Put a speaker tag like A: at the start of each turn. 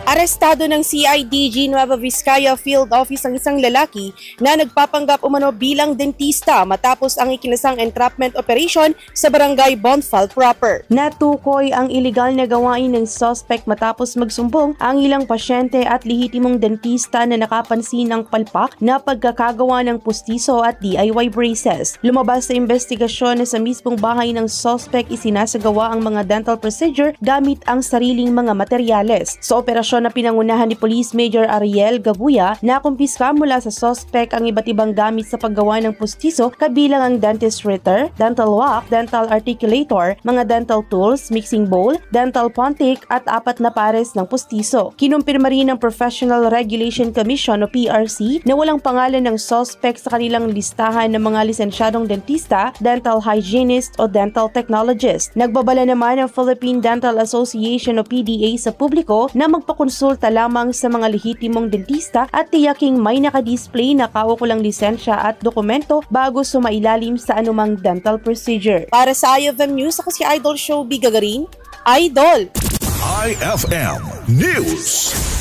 A: Arestado ng CIDG Nueva Vizcaya Field Office ang isang lalaki na nagpapanggap umano bilang dentista matapos ang ikinasang entrapment operation sa barangay Bonfal proper. Natukoy ang iligal na gawain ng suspect matapos magsumbong ang ilang pasyente at lehitimong dentista na nakapansin ng palpak na pagkakagawa ng pustiso at DIY braces. Lumabas sa investigasyon na sa mismong bahay ng suspect isinasagawa ang mga dental procedure gamit ang sariling mga materyales. Sa operasyon na pinangunahan ni Police Major Ariel Gabuya, nakumpiska mula sa suspect ang iba't ibang gamit sa paggawa ng pustiso kabilang ang dentist reader, dental wok, dental articulator, mga dental tools, mixing bowl, dental pontic at 4 na pares ng pustiso. Kinumpirma rin ng Professional Regulation Commission o PRC na walang pangalan ng suspect sa kanilang listahan ng mga lisensyadong dentista, dental hygienist o dental technologist. Nagbabala naman ang Philippine Dental Association o PDA sa publiko na magpakonsulta lamang sa mga lehitimong dentista at tiyaking may nakadisplay na kaukulang lisensya at dokumento bago sumailalim sa anumang dental procedure. Para sa IFM News, ako si Idol Showby Gagarin. Idol!
B: IFM News.